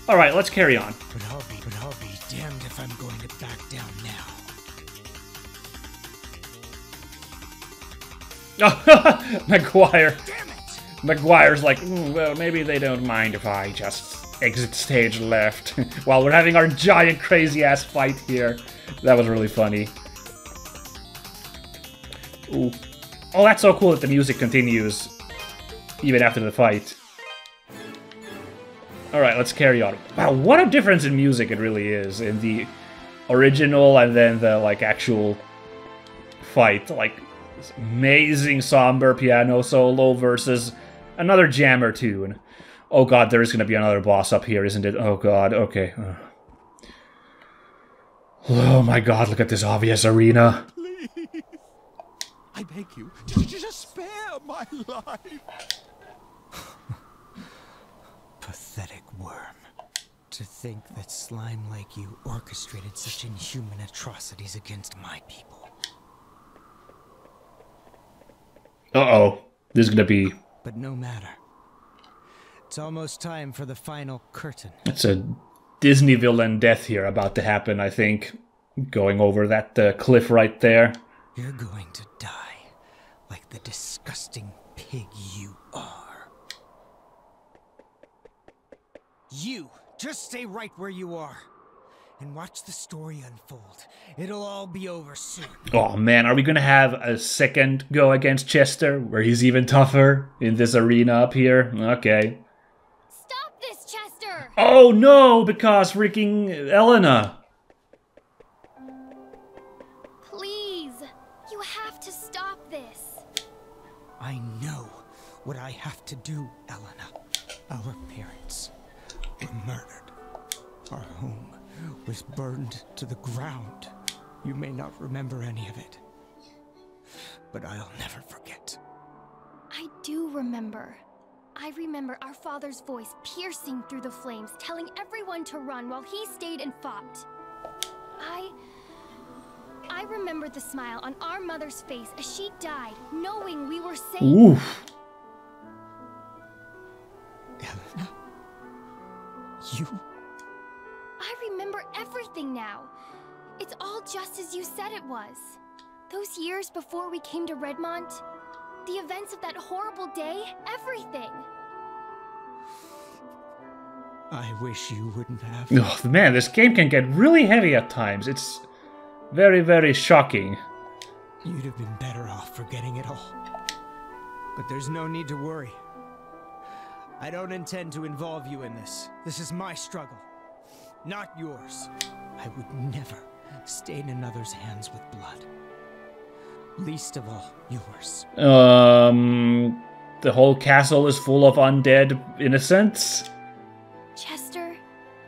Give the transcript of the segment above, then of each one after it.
Alright, let's carry on. But I'll be damned if I'm going to back down now. Maguire. Damn it! Maguire's like, well, maybe they don't mind if I just exit stage left while we're having our giant crazy-ass fight here. That was really funny. Ooh. Oh, that's so cool that the music continues even after the fight. Alright, let's carry on. Wow, what a difference in music it really is in the original and then the, like, actual fight. Like, this amazing somber piano solo versus another jammer tune. Oh god, there is going to be another boss up here, isn't it? Oh god, okay. Oh my god, look at this obvious arena. Please! I beg you, just spare my life! Pathetic worm. To think that slime like you orchestrated such inhuman atrocities against my people. Uh-oh. This is gonna be... But no matter. It's almost time for the final curtain. It's a Disney villain death here about to happen, I think. Going over that cliff right there. You're going to die like the disgusting pig you are. You, just stay right where you are and watch the story unfold. It'll all be over soon. Oh man, are we gonna have a second go against Chester where he's even tougher in this arena up here? Okay. Stop this, Chester! Oh no, because freaking Elena. Please, you have to stop this. I know what I have to do, Elena. Our parents were murdered. Our home was burned to the ground. You may not remember any of it, but I'll never forget. I do remember. I remember our father's voice piercing through the flames, telling everyone to run while he stayed and fought. I remember the smile on our mother's face as she died, knowing we were safe. Oof. Elena? You? I remember everything now. It's all just as you said it was. Those years before we came to Redmont, the events of that horrible day, everything. I wish you wouldn't have. Oh man, this game can get really heavy at times. It's very, very shocking. You'd have been better off forgetting it all. But there's no need to worry. I don't intend to involve you in this. This is my struggle, not yours. I would never stain another's hands with blood. Least of all, yours. The whole castle is full of undead innocents. Chester,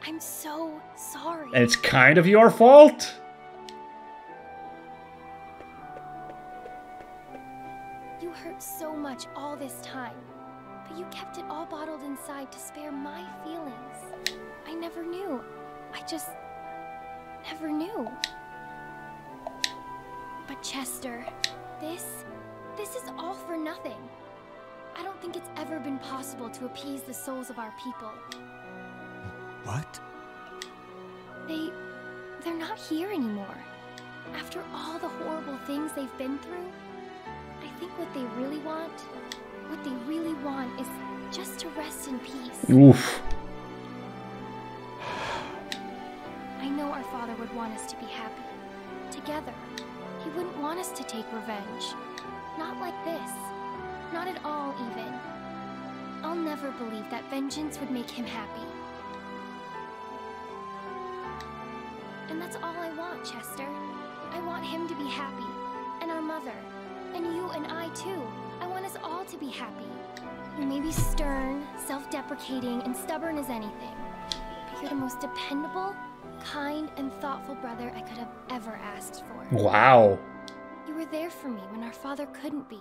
I'm so sorry. And it's kind of your fault. You hurt so much all this time, but you kept it all bottled inside to spare my feelings. I never knew. I just never knew. But Chester, this is all for nothing. I don't think it's ever been possible to appease the souls of our people. What? They're not here anymore. After all the horrible things they've been through, I think what they really want is just to rest in peace. Oof. I know our father would want us to be happy, together. He wouldn't want us to take revenge. Not like this. Not at all, even. I'll never believe that vengeance would make him happy. And that's all I want, Chester. I want him to be happy. And our mother. And you and I, too. I want us all to be happy. You may be stern, self-deprecating, and stubborn as anything. But you're the most dependable, kind, and thoughtful brother I could have ever asked for. Wow. You were there for me when our father couldn't be.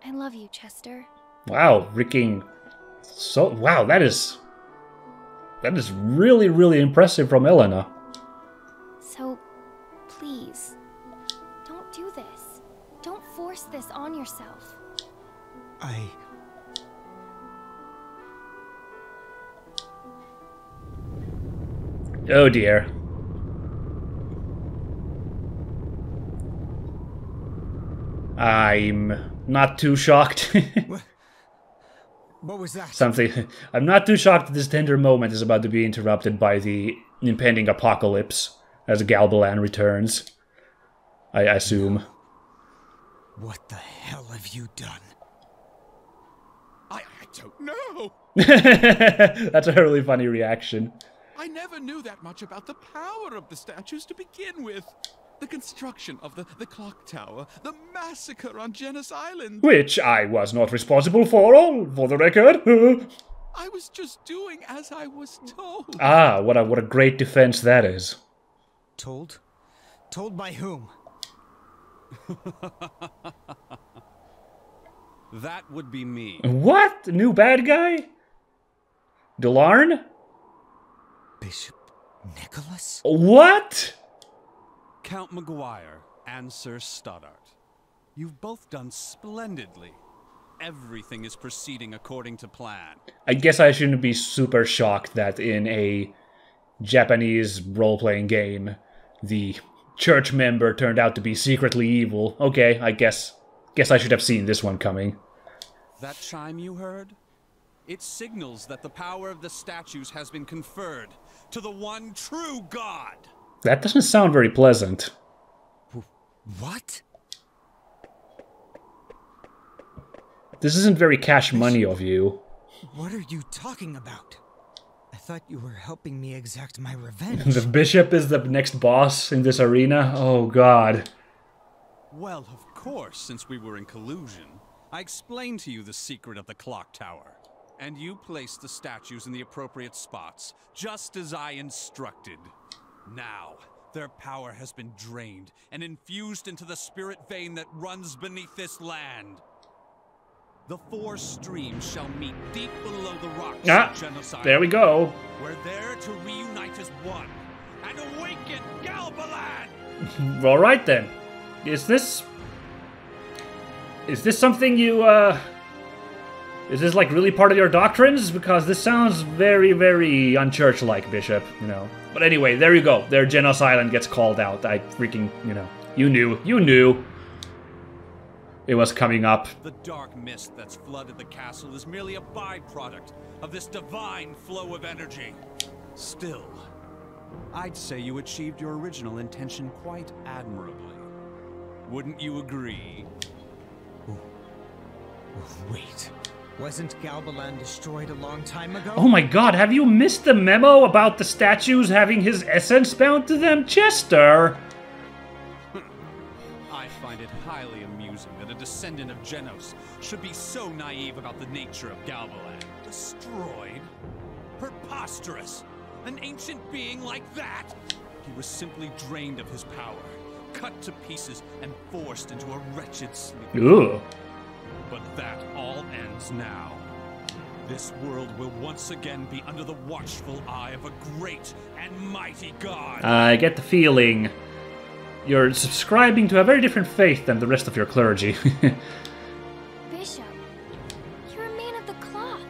I love you, Chester. Wow, freaking... So, wow, that is really, really impressive from Elena. So, please, don't do this. Don't force this on yourself. Oh dear. I'm not too shocked. What was that? Something. I'm not too shocked that this tender moment is about to be interrupted by the impending apocalypse as Galbalan returns. I assume. What the hell have you done? I don't know. That's a really funny reaction. I never knew that much about the power of the statues to begin with. The construction of the clock tower, the massacre on Genos Island. Which I was not responsible for the record. I was just doing as I was told. Ah, what a great defense that is. Told? Told by whom? That would be me. What? New bad guy? Delarn? Bishop Nicholas? What? Count Maguire and Sir Stoddart. You've both done splendidly. Everything is proceeding according to plan. I guess I shouldn't be super shocked that in a Japanese role-playing game, the church member turned out to be secretly evil. Okay, I guess I should have seen this one coming. That chime you heard? It signals that the power of the statues has been conferred to the one true God. That doesn't sound very pleasant. What? This isn't very cash money of you. What are you talking about? I thought you were helping me exact my revenge. The bishop is the next boss in this arena? Oh god. Well, of course, since we were in collusion, I explained to you the secret of the clock tower. And you placed the statues in the appropriate spots, just as I instructed. Now, their power has been drained and infused into the spirit vein that runs beneath this land. The four streams shall meet deep below the rocks of Genocide. There we go. We're there to reunite as one and awaken Galbalan! Alright then. Is this something you, is this like really part of your doctrines? Because this sounds very, very unchurch-like, Bishop, you know. But anyway, there you go. Their Genos Island gets called out. I freaking, you know, you knew. It was coming up. The dark mist that's flooded the castle is merely a byproduct of this divine flow of energy. Still, I'd say you achieved your original intention quite admirably. Wouldn't you agree? Wait. Wasn't Galbalan destroyed a long time ago? Oh my god, have you missed the memo about the statues having his essence bound to them? Chester! I find it highly amusing that a descendant of Genos should be so naive about the nature of Galbalan. Destroyed? Preposterous! An ancient being like that? He was simply drained of his power, cut to pieces, and forced into a wretched sleep. Ooh. But that all ends now. This world will once again be under the watchful eye of a great and mighty God. I get the feeling you're subscribing to a very different faith than the rest of your clergy. Bishop, you're a man of the cloth.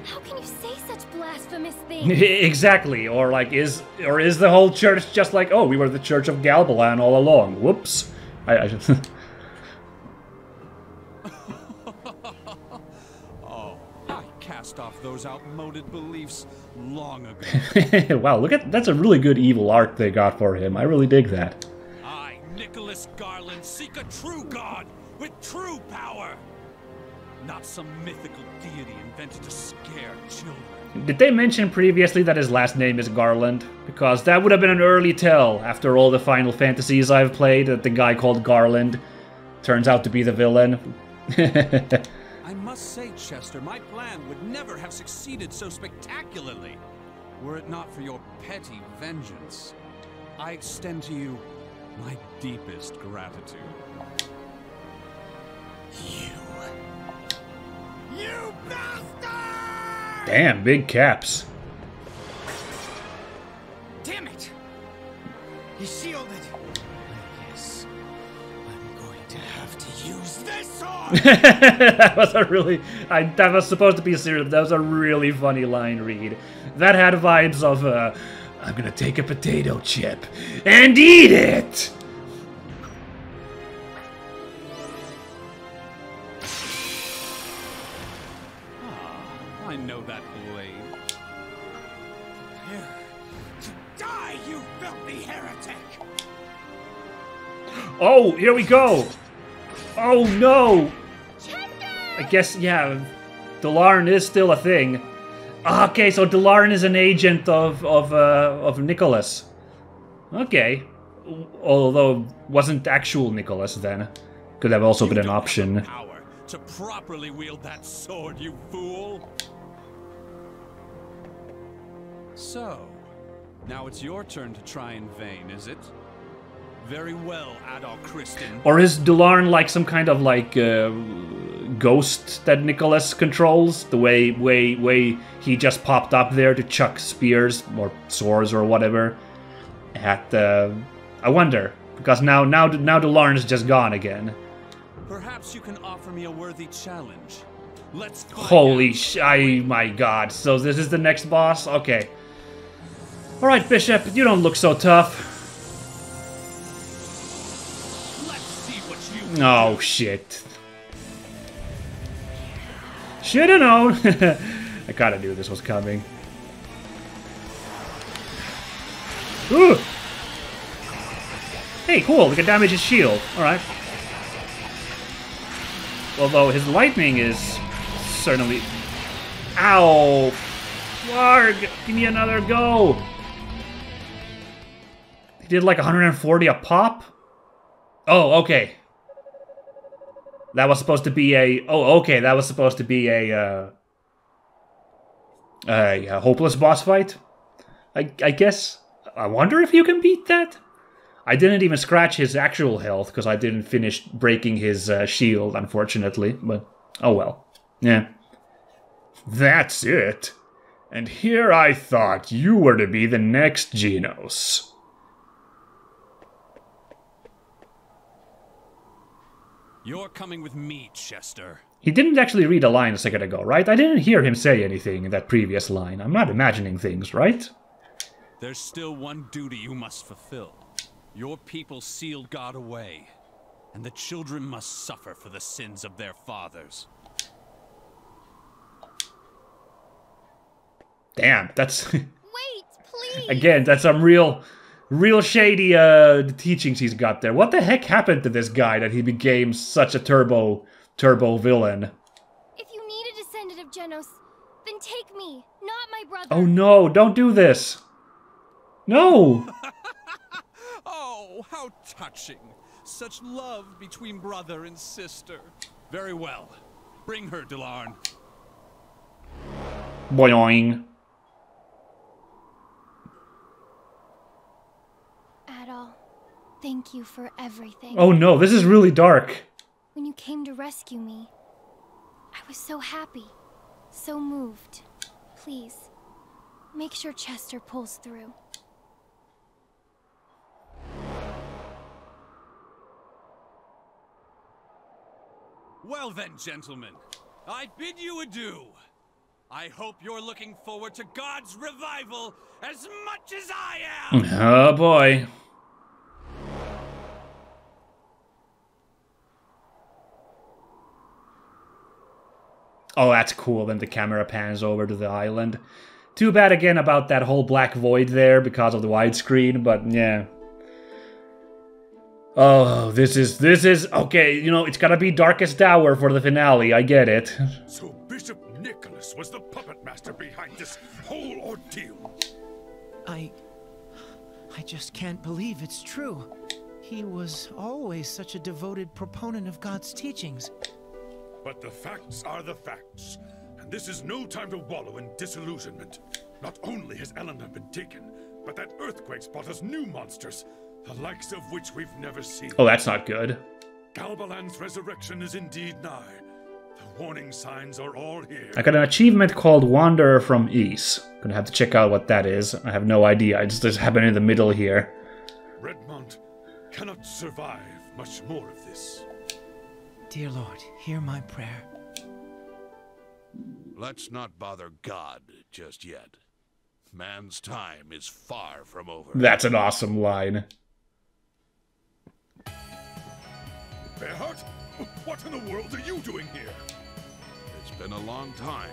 How can you say such blasphemous things? Exactly, or like is the whole church just like, oh, we were the Church of Galbalan all along. Whoops. Cast off those outmoded beliefs long ago. Wow, that's a really good evil art they got for him. I really dig that. I, Nicholas Garland, seek a true God with true power. Not some mythical deity invented to scare children. Did they mention previously that his last name is Garland? Because that would have been an early tell after all the Final Fantasies I've played, that the guy called Garland turns out to be the villain. I must say, Chester, my plan would never have succeeded so spectacularly were it not for your petty vengeance. I extend to you my deepest gratitude. You bastard! Damn, big caps. Damn it! He's shielded. I guess I'm going to have to use this sword! That was a really... that was supposed to be serious, but that was a really funny line read. That had vibes of I'm gonna take a potato chip and eat it! I know that blade. Here to die, you filthy heretic! Oh, here we go! Oh no! I guess, yeah, Delarn is still a thing. Okay, so Delarn is an agent of Nicholas. Okay. Although, wasn't actual Nicholas then. Could have also been an option. Have the power to properly wield that sword, you fool! So, now it's your turn to try in vain, is it? Very well, Adol Christin. Or is Delarn like some kind of like ghost that Nicholas controls? The way he just popped up there to chuck spears or swords or whatever at I wonder, because now Delarn is just gone again. Perhaps you can offer me a worthy challenge. Let's find Holy out. my god. So this is the next boss? Okay. Alright, Bishop, you don't look so tough. Let's see what you Oh, shit. Should've known. I kinda knew this was coming. Ooh! Hey, cool, we can damage his shield. Alright. Although his lightning is certainly... Ow! Warg! Give me another go! He did like 140 a pop? Oh, okay. That was supposed to be a... Oh, okay, that was supposed to be a hopeless boss fight? I guess. I wonder if you can beat that? I didn't even scratch his actual health, because I didn't finish breaking his shield, unfortunately. But, oh well. Yeah. That's it. And here I thought you were to be the next Genos. You're coming with me, Chester. He didn't actually read a line a second ago, right? I didn't hear him say anything in that previous line. I'm not imagining things, right? There's still one duty you must fulfill. Your people sealed God away, and the children must suffer for the sins of their fathers. Damn, that's... Wait, please! Again, that's some real shady teachings he's got there. What the heck happened to this guy that he became such a turbo villain? If you need a descendant of Genos, then take me, not my brother. Oh no, don't do this. No! Oh, how touching. Such love between brother and sister. Very well. Bring her, Delarn. Boing. Adol, thank you for everything. Oh no, this is really dark. When you came to rescue me, I was so happy, so moved. Please, make sure Chester pulls through. Well then, gentlemen, I bid you adieu. I hope you're looking forward to God's revival as much as I am! Oh boy. Oh, that's cool. Then the camera pans over to the island. Too bad again about that whole black void there because of the widescreen, but yeah. Oh, this is okay, you know, it's gotta be Darkest Hour for the finale, I get it. So Bishop Nicholas was the puppet master behind this whole ordeal. I just can't believe it's true. He was always such a devoted proponent of God's teachings. But the facts are the facts, and this is no time to wallow in disillusionment. Not only has Elena been taken, but that earthquake's brought us new monsters, the likes of which we've never seen. Oh, that's not good. Galbalan's resurrection is indeed nigh. The warning signs are all here. I got an achievement called Wanderer from East. Gonna have to check out what that is. I have no idea. It just happened in the middle here. Redmont cannot survive much more of this. Dear Lord, hear my prayer. Let's not bother God just yet. Man's time is far from over. That's an awesome line. Bearheart? What in the world are you doing here? It's been a long time,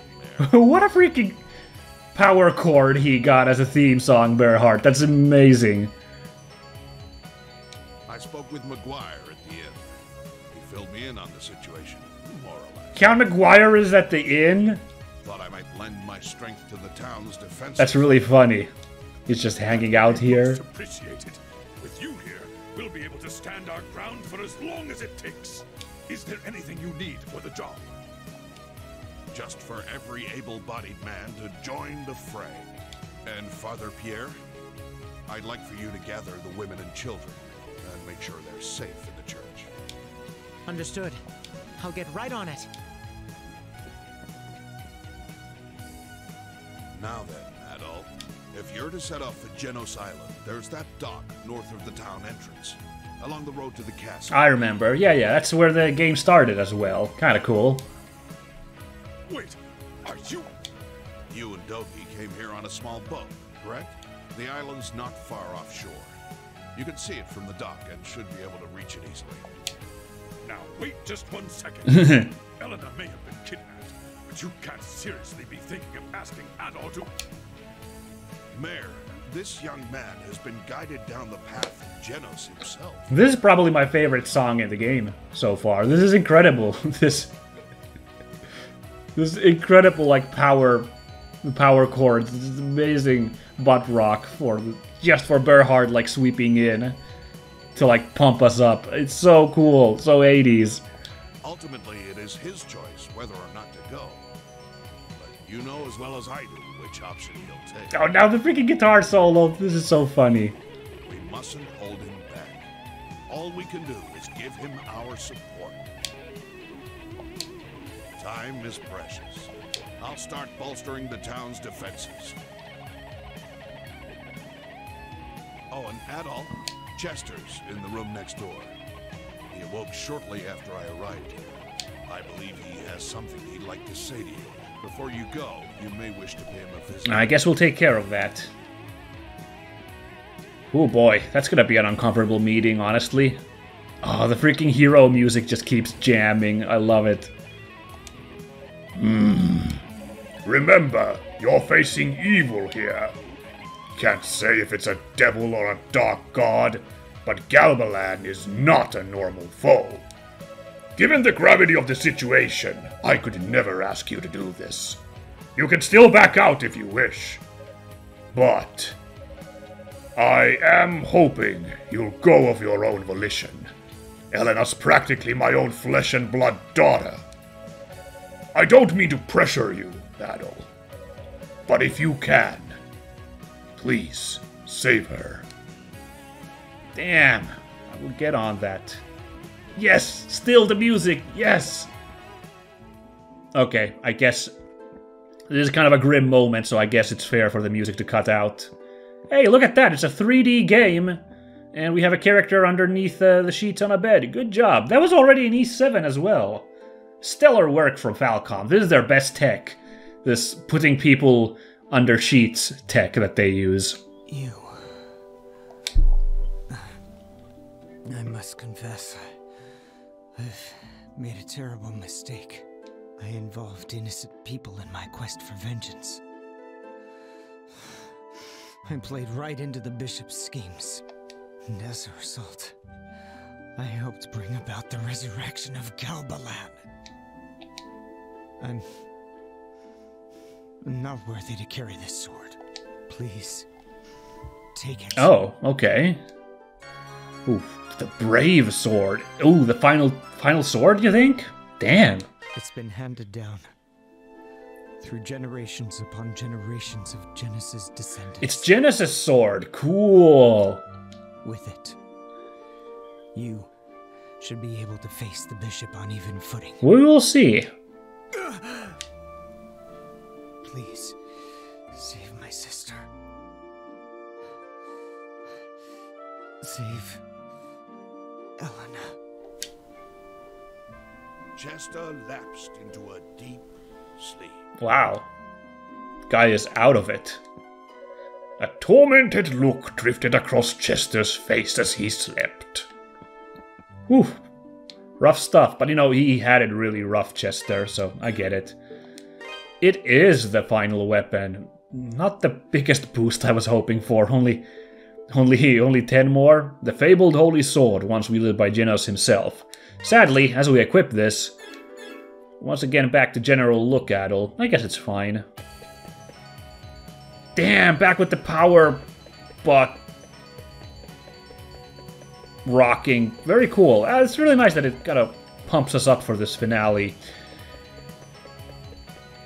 Mayor. What a freaking power chord he got as a theme song, Bearheart. That's amazing. I spoke with McGuire at the inn. He filled me in on the situation, more or less. Count McGuire is at the inn? Thought I might lend my strength to the town's defense. That's really funny. He's just hanging out here. Most appreciated. With you here, we'll be able to stand our ground for as long as it takes. Is there anything you need for the job? Just for every able-bodied man to join the fray. And Father Pierre, I'd like for you to gather the women and children and make sure they're safe in the church. Understood. I'll get right on it. Now then, Adol, if you're to set off for Genos Island, there's that dock north of the town entrance, along the road to the castle. I remember. Yeah, that's where the game started as well. Kinda cool. Wait, are you? You and Doki came here on a small boat, correct? The island's not far offshore. You can see it from the dock and should be able to reach it easily. Now, wait just 1 second. Elena may have been kidnapped, but you can't seriously be thinking of asking Adol to... Mayor, this young man has been guided down the path of Genos himself. This is probably my favorite song in the game so far. This is incredible. This incredible like power chords. This is amazing butt rock for just for Bearheart like sweeping in to like pump us up. It's so cool, so 80s. Ultimately, it is his choice whether or not to go. But you know as well as I do which option he'll take. Oh, now the freaking guitar solo. This is so funny. We mustn't hold him back. All we can do is give him our support. Time is precious. I'll start bolstering the town's defenses. Oh, and Adol, Chester's in the room next door. He awoke shortly after I arrived here. I believe he has something he'd like to say to you. Before you go, you may wish to pay him a visit. I guess we'll take care of that. Oh boy, that's gonna be an uncomfortable meeting, honestly. Oh, the freaking hero music just keeps jamming. I love it. Remember, you're facing evil here. Can't say if it's a devil or a dark god, but Galbalan is not a normal foe. Given the gravity of the situation, I could never ask you to do this. You can still back out if you wish. But I am hoping you'll go of your own volition. Elena's practically my own flesh and blood daughter. I don't mean to pressure you, Adol. But if you can, please save her. Damn, I will get on that. Yes, still the music, yes! Okay, I guess this is kind of a grim moment, so I guess it's fair for the music to cut out. Hey, look at that, it's a 3D game, and we have a character underneath the sheets on a bed. Good job. That was already in E7 as well. Stellar work from Falcom. This is their best tech. This putting people under sheets tech that they use. You... I must confess, I've made a terrible mistake. I involved innocent people in my quest for vengeance. I played right into the bishop's schemes. And as a result, I helped bring about the resurrection of Galbalan. I'm not worthy to carry this sword. Please, take it. Oh, okay. Ooh, the brave sword. Ooh, the final sword, you think? Damn. It's been handed down through generations upon generations of Genesis descendants. It's Genesis sword. Cool. With it, you should be able to face the bishop on even footing. We will see. Please, save my sister. Save Elena. Chester lapsed into a deep sleep. Wow. Guy is out of it. A tormented look drifted across Chester's face as he slept. Whew. Rough stuff, but you know, he had it really rough, Chester, so I get it. It is the final weapon. Not the biggest boost I was hoping for, only 10 more. The fabled holy sword, once wielded by Genos himself. Sadly, as we equip this, once again back to general look Adol. I guess it's fine. Damn, back with the power, but rocking. Very cool. It's really nice that it kind of pumps us up for this finale.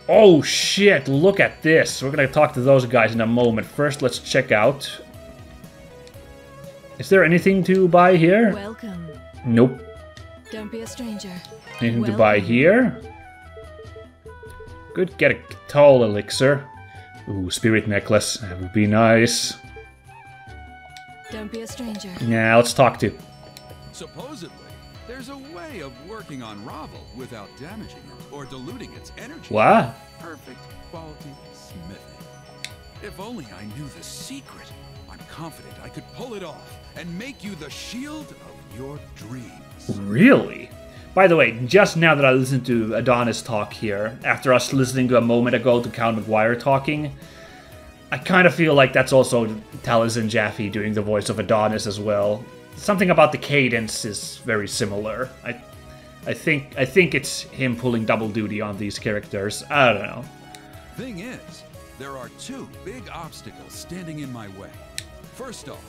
Oh shit, look at this. We're gonna talk to those guys in a moment. First, let's check out. Is there anything to buy here? Welcome. Nope. Don't be a stranger. Anything to buy here? Good, get a tall elixir. Ooh, spirit necklace. That would be nice. Don't be a stranger. Yeah, let's talk to. Supposedly, there's a way of working on Ravel without damaging it or diluting its energy. What? Perfect quality smithing. If only I knew the secret, I'm confident I could pull it off and make you the shield of your dreams. Really? By the way, just now that I listened to Adonis talk here, after us listening to a moment ago to Count McGuire talking, I kind of feel like that's also Taliesin Jaffe doing the voice of Adonis as well. Something about the cadence is very similar. I think it's him pulling double duty on these characters. I don't know. Thing is, there are two big obstacles standing in my way. First off,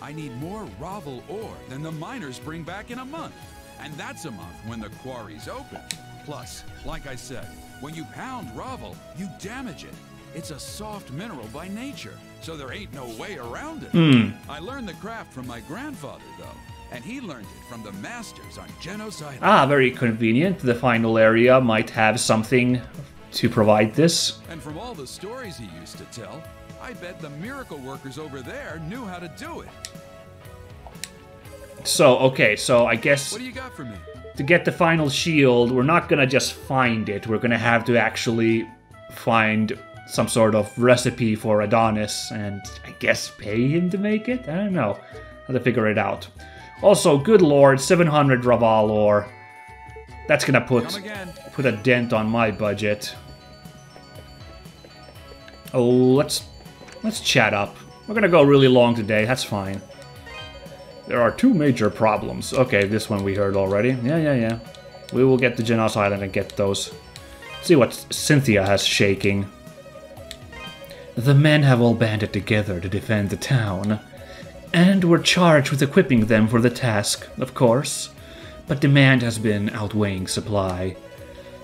I need more Ravel ore than the miners bring back in a month. And that's a month when the quarry's open. Plus, like I said, when you pound Ravel, you damage it. It's a soft mineral by nature, so there ain't no way around it. I learned the craft from my grandfather, though, and he learned it from the masters on Genos Island. Ah, very convenient. The final area might have something to provide this. And from all the stories he used to tell, I bet the miracle workers over there knew how to do it. So, okay, so I guess What do you got for me? to get the final shield, we're not gonna just find it. We're gonna have to actually find some sort of recipe for Adonis and I guess pay him to make it? I don't know how to figure it out. Also, good lord, 700 Raval ore. That's gonna put a dent on my budget. Oh, let's chat up. We're gonna go really long today, that's fine. There are two major problems. Okay, this one we heard already. Yeah. We will get to Genos Island and get those. See what Cynthia has shaking. The men have all banded together to defend the town. And we're charged with equipping them for the task, of course. But demand has been outweighing supply.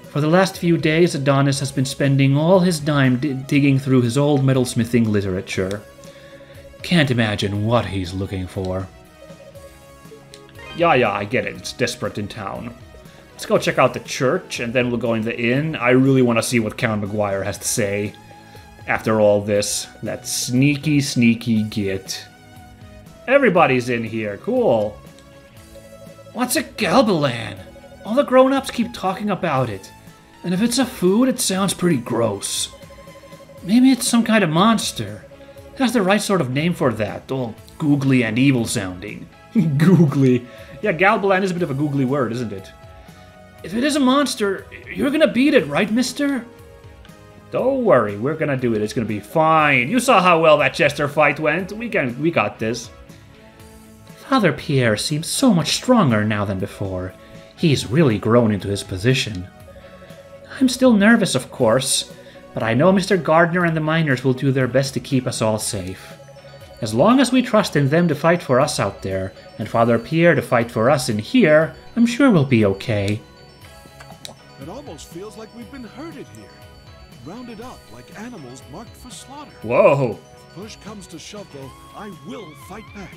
For the last few days, Adonis has been spending all his time digging through his old metalsmithing literature. Can't imagine what he's looking for. Yeah, I get it. It's desperate in town. Let's go check out the church, and then we'll go in the inn. I really want to see what Count McGuire has to say after all this. That sneaky git. Everybody's in here. Cool. What's a galbalan? All the grown-ups keep talking about it. And if it's a food, it sounds pretty gross. Maybe it's some kind of monster. Has the right sort of name for that, all googly and evil sounding. Googly. Yeah, galbalan is a bit of a googly word, isn't it? If it is a monster, you're gonna beat it, right, mister? Don't worry, we're gonna do it. It's gonna be fine. You saw how well that Chester fight went. We got this. Father Pierre seems so much stronger now than before. He's really grown into his position. I'm still nervous, of course, but I know Mr. Gardner and the miners will do their best to keep us all safe. As long as we trust in them to fight for us out there, and Father Pierre to fight for us in here, I'm sure we'll be okay. It almost feels like we've been herded here. Rounded up like animals marked for slaughter. Whoa. If push comes to shove, though, I will fight back.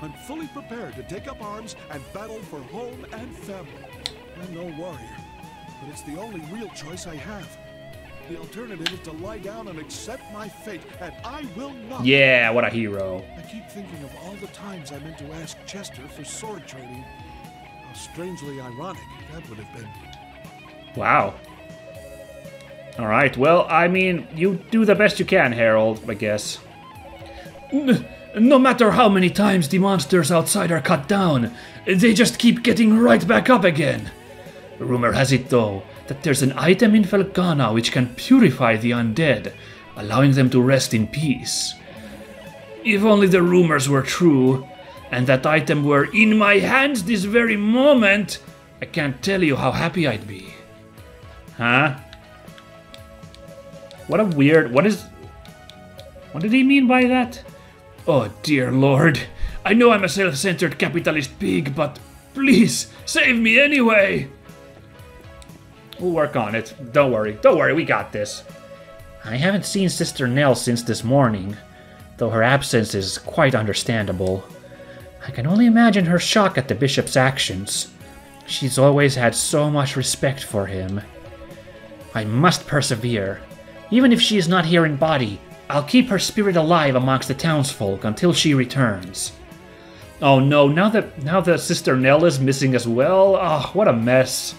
I'm fully prepared to take up arms and battle for home and family. I'm no warrior, but it's the only real choice I have. The alternative is to lie down and accept my fate, and I will not. Yeah, what a hero. I keep thinking of all the times I meant to ask Chester for sword training. How strangely ironic that would have been. Wow. Alright, well, I mean, you do the best you can, Harold, I guess. No matter how many times the monsters outside are cut down, they just keep getting right back up again. Rumor has it, though, that there's an item in Felghana which can purify the undead, allowing them to rest in peace. If only the rumors were true, and that item were in my hands this very moment, I can't tell you how happy I'd be. Huh? What a weird... What did he mean by that? Oh dear lord. I know I'm a self-centered capitalist pig, but please, save me anyway! We'll work on it. Don't worry, we got this. I haven't seen Sister Nell since this morning, though her absence is quite understandable. I can only imagine her shock at the bishop's actions. She's always had so much respect for him. I must persevere. Even if she is not here in body, I'll keep her spirit alive amongst the townsfolk until she returns. Oh no, now that Sister Nell is missing as well, oh, what a mess.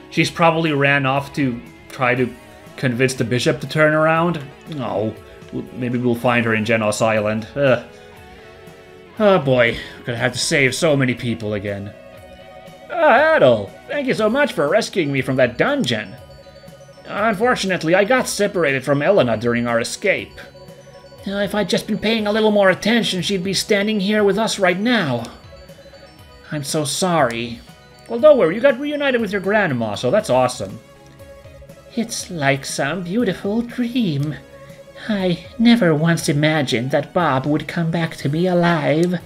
She's probably ran off to try to convince the bishop to turn around. No, maybe we'll find her in Genos Island. Oh boy, I'm gonna have to save so many people again. Adol, thank you so much for rescuing me from that dungeon. Unfortunately, I got separated from Elena during our escape. If I'd just been paying a little more attention, she'd be standing here with us right now. I'm so sorry. Well, don't worry, you got reunited with your grandma, so that's awesome. It's like some beautiful dream. I never once imagined that Bob would come back to me alive.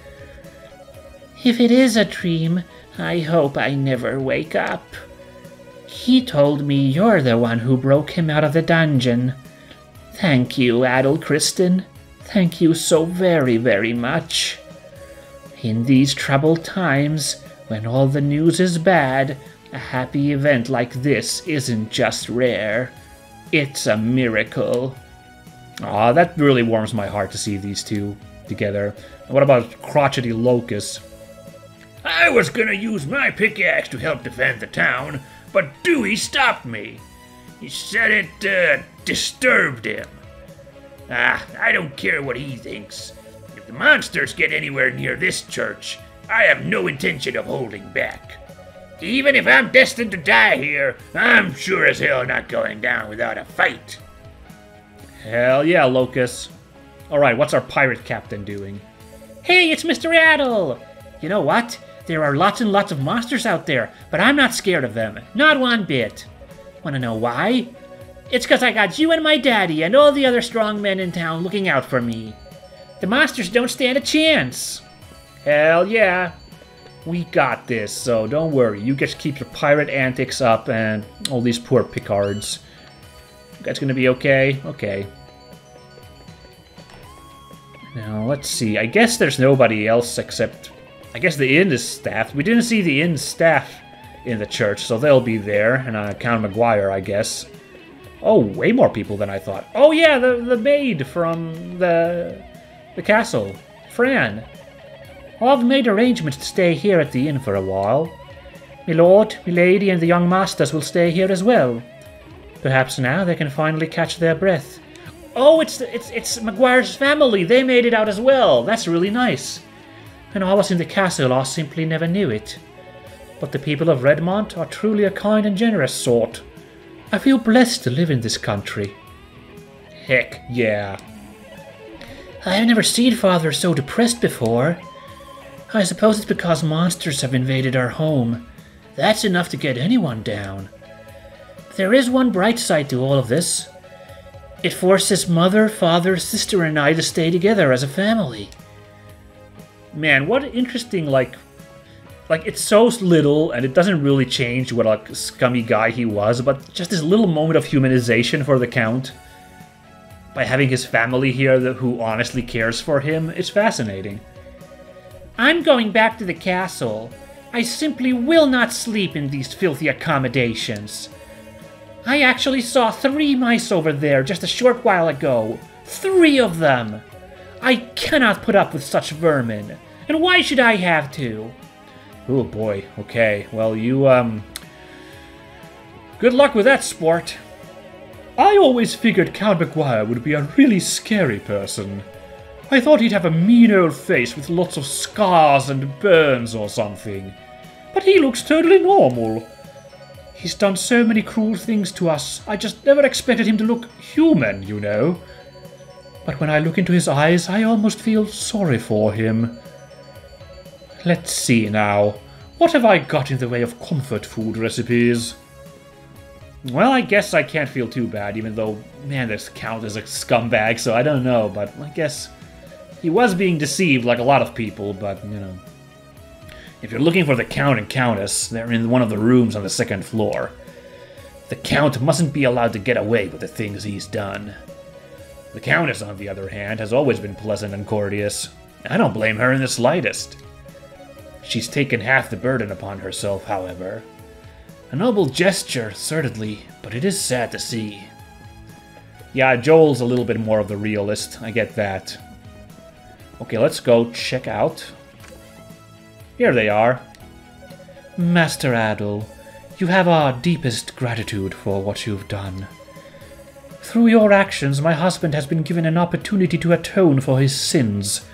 If it is a dream, I hope I never wake up. He told me you're the one who broke him out of the dungeon. Thank you, Adol Kristen. Thank you so very, very much. In these troubled times, when all the news is bad, a happy event like this isn't just rare. It's a miracle. Aw, that really warms my heart to see these two together. What about crotchety Locust? I was gonna use my pickaxe to help defend the town, but Dewey stopped me. He said it, disturbed him. I don't care what he thinks. If the monsters get anywhere near this church, I have no intention of holding back. Even if I'm destined to die here, I'm sure as hell not going down without a fight. Hell yeah, Locust. Alright, what's our pirate captain doing? Hey, it's Mr. Adol! You know what? There are lots and lots of monsters out there, but I'm not scared of them. Not one bit. Wanna know why? It's because I got you and my daddy and all the other strong men in town looking out for me. The monsters don't stand a chance. Hell yeah. We got this, so don't worry. You just keep your pirate antics up and all these poor Picards. You guys gonna be okay? Okay. Now, let's see. I guess there's nobody else except... I guess the inn is staffed. We didn't see the inn staff in the church, so they'll be there. And Count Maguire, I guess. Oh, way more people than I thought. Oh yeah, the maid from the castle. Fran. I've made arrangements to stay here at the inn for a while. My lord, my lady, and the young masters will stay here as well. Perhaps now they can finally catch their breath. Oh, it's Maguire's family. They made it out as well. That's really nice. When I was in the castle, I simply never knew it. But the people of Redmont are truly a kind and generous sort. I feel blessed to live in this country. Heck yeah. I have never seen Father so depressed before. I suppose it's because monsters have invaded our home. That's enough to get anyone down. But there is one bright side to all of this. It forces Mother, Father, Sister, and I to stay together as a family. Man, what interesting, like it's so little, and it doesn't really change what a scummy guy he was, but just this little moment of humanization for the Count. By having his family here who honestly cares for him, it's fascinating. I'm going back to the castle. I simply will not sleep in these filthy accommodations. I actually saw 3 mice over there just a short while ago. 3 of them! I cannot put up with such vermin. And why should I have to? Oh boy, okay. Well, you, good luck with that, sport. I always figured Count Maguire would be a really scary person. I thought he'd have a mean old face with lots of scars and burns or something. But he looks totally normal. He's done so many cruel things to us, I just never expected him to look human, you know. But when I look into his eyes, I almost feel sorry for him. Let's see now. What have I got in the way of comfort food recipes? Well, I guess I can't feel too bad, even though, man, this Count is a scumbag, so I don't know, but I guess he was being deceived like a lot of people, but, you know. If you're looking for the Count and Countess, they're in one of the rooms on the second floor. The Count mustn't be allowed to get away with the things he's done. The Countess, on the other hand, has always been pleasant and courteous. I don't blame her in the slightest. She's taken half the burden upon herself, however. A noble gesture, certainly, but it is sad to see. Yeah, Joel's a little bit more of the realist, I get that. Okay, let's go check out. Here they are. Master Adol, you have our deepest gratitude for what you've done. Through your actions, my husband has been given an opportunity to atone for his sins,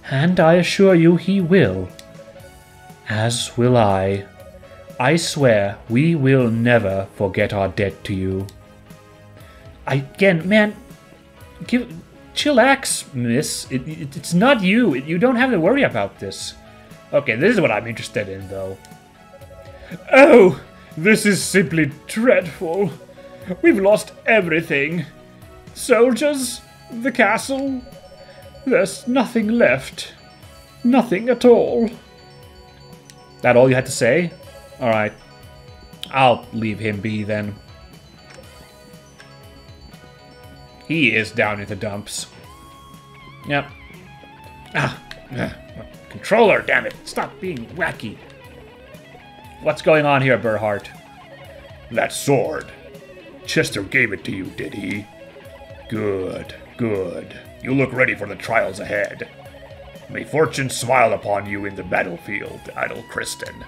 and I assure you he will. As will I. I swear we will never forget our debt to you. Again, man, chillax, miss. It's not you. You don't have to worry about this. Okay, this is what I'm interested in, though. Oh, this is simply dreadful. We've lost everything. Soldiers, the castle. There's nothing left. Nothing at all. That all you had to say? Alright. I'll leave him be then. He is down in the dumps. Yep. Controller, damn it. Stop being wacky. What's going on here, Burhart? That sword. Chester gave it to you, did he? Good, good. You look ready for the trials ahead. May fortune smile upon you in the battlefield, Adol Kristen.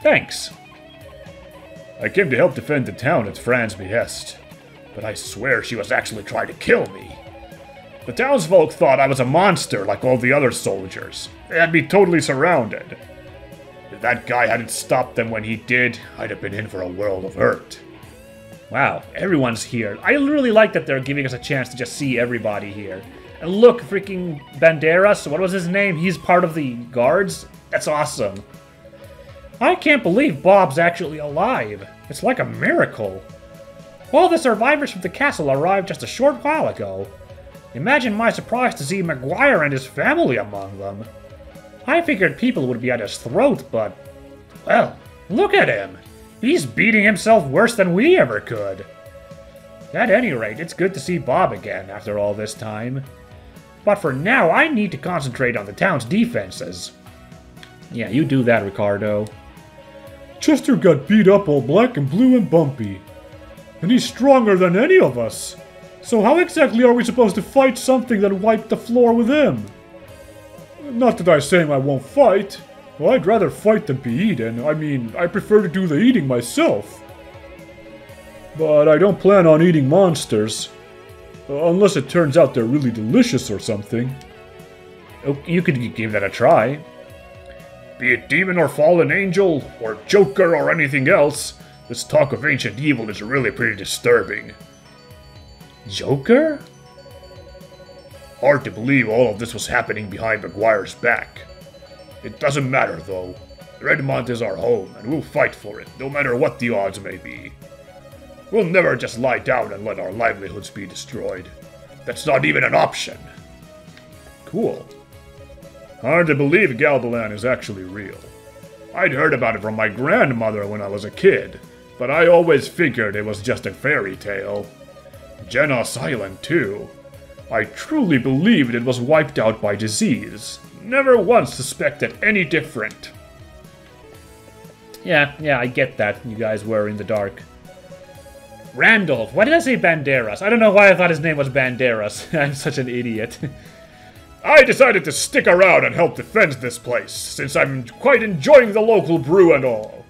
Thanks. I came to help defend the town at Fran's behest, but I swear she was actually trying to kill me. The townsfolk thought I was a monster like all the other soldiers. They had me totally surrounded. If that guy hadn't stopped them when he did, I'd have been in for a world of hurt. Wow, everyone's here. I really like that they're giving us a chance to just see everybody here. And look, freaking Banderas, what was his name? He's part of the guards? That's awesome. I can't believe Bob's actually alive. It's like a miracle. All the survivors from the castle arrived just a short while ago. Imagine my surprise to see Maguire and his family among them. I figured people would be at his throat, but... well, look at him. He's beating himself worse than we ever could. At any rate, it's good to see Bob again after all this time. But for now, I need to concentrate on the town's defenses. Yeah, you do that, Ricardo. Chester got beat up all black and blue and bumpy. And he's stronger than any of us. So how exactly are we supposed to fight something that wiped the floor with him? Not that I'm saying I won't fight. Well, I'd rather fight than be eaten. I mean, I prefer to do the eating myself. But I don't plan on eating monsters. Unless it turns out they're really delicious or something. Oh, you could give that a try. Be it demon or fallen angel, or Joker or anything else, this talk of ancient evil is really pretty disturbing. Joker? Hard to believe all of this was happening behind Maguire's back. It doesn't matter, though. Redmont is our home, and we'll fight for it, no matter what the odds may be. We'll never just lie down and let our livelihoods be destroyed. That's not even an option. Cool. Hard to believe Galbalan is actually real. I'd heard about it from my grandmother when I was a kid, but I always figured it was just a fairy tale. Genos Island, too. I truly believed it was wiped out by disease. Never once suspected any different. Yeah, I get that. You guys were in the dark. Randolph. Why did I say Banderas? I don't know why I thought his name was Banderas. I'm such an idiot. I decided to stick around and help defend this place, since I'm quite enjoying the local brew and all.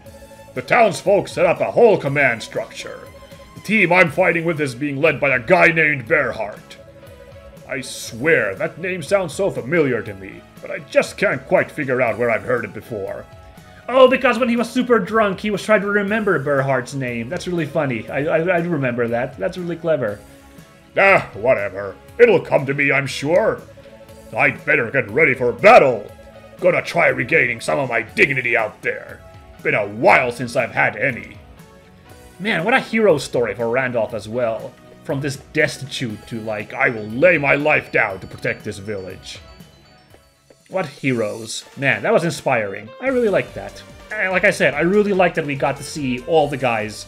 The townsfolk set up a whole command structure. The team I'm fighting with is being led by a guy named Bearheart. I swear, that name sounds so familiar to me, but I just can't quite figure out where I've heard it before. Oh, because when he was super drunk, he was trying to remember Berhart's name. That's really funny. I remember that. That's really clever. Ah, whatever. It'll come to me, I'm sure. I'd better get ready for battle. Gonna try regaining some of my dignity out there. Been a while since I've had any. Man, what a hero story for Randolph as well. From this destitute to, like, I will lay my life down to protect this village. What heroes. Man, that was inspiring. I really liked that. And like I said, I really liked that we got to see all the guys,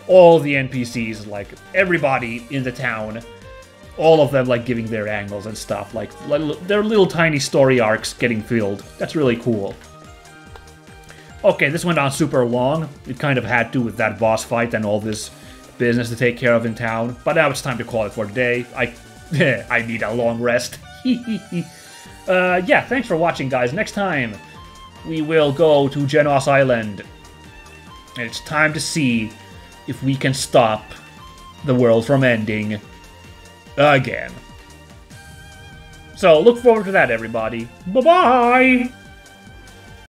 all the NPCs, like, everybody in the town, all of them, like, giving their angles and stuff. Like, their little tiny story arcs getting filled. That's really cool. Okay, this went on super long. It kind of had to with that boss fight and all this business to take care of in town, but now it's time to call it for the day. I need a long rest. Yeah, thanks for watching, guys. Next time, we will go to Genos Island, and it's time to see if we can stop the world from ending again. So, look forward to that, everybody. Bye-bye!